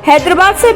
हैदराबाद से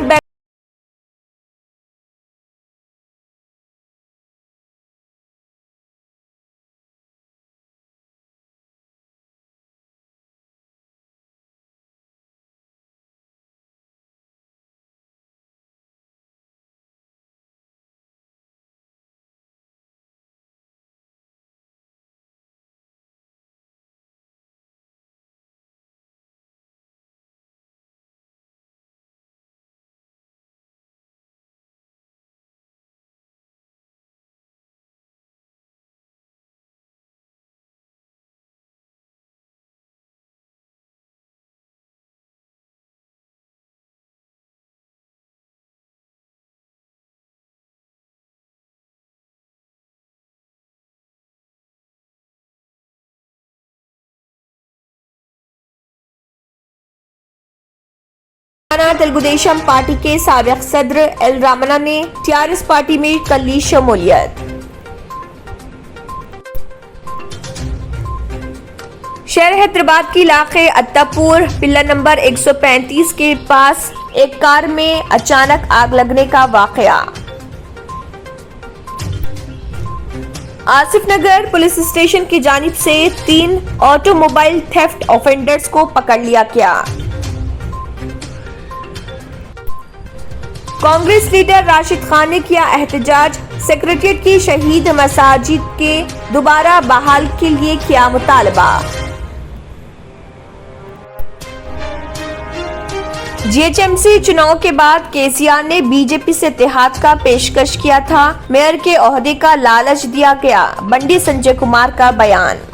तेलुगुदेशम पार्टी के साबिक सदर एल रामन्ना ने टीआरएस पार्टी में कर ली शमूलियत। शहर हैदराबाद के इलाके अत्तापुर पिल्ला नंबर 135 के पास एक कार में अचानक आग लगने का वाकया। आसिफ नगर पुलिस स्टेशन की जानिब से 3 ऑटोमोबाइल थेफ्ट ऑफेंडर्स को पकड़ लिया गया। कांग्रेस लीडर राशिद खान ने किया एहतजाज, सेक्रेटेरिएट की शहीद मसाजिद के दोबारा बहाल के लिए किया मुतालबा। जीएचएमसी चुनाव के बाद केसीआर ने बीजेपी से इत्तेहाद का पेशकश किया था, मेयर के ओहदे का लालच दिया गया, बंडी संजय कुमार का बयान।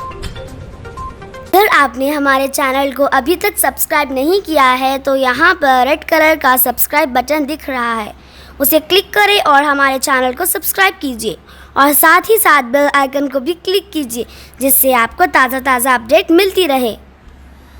अगर आपने हमारे चैनल को अभी तक सब्सक्राइब नहीं किया है तो यहाँ पर रेड कलर का सब्सक्राइब बटन दिख रहा है, उसे क्लिक करें और हमारे चैनल को सब्सक्राइब कीजिए और साथ ही साथ बेल आइकन को भी क्लिक कीजिए, जिससे आपको ताज़ा अपडेट मिलती रहे।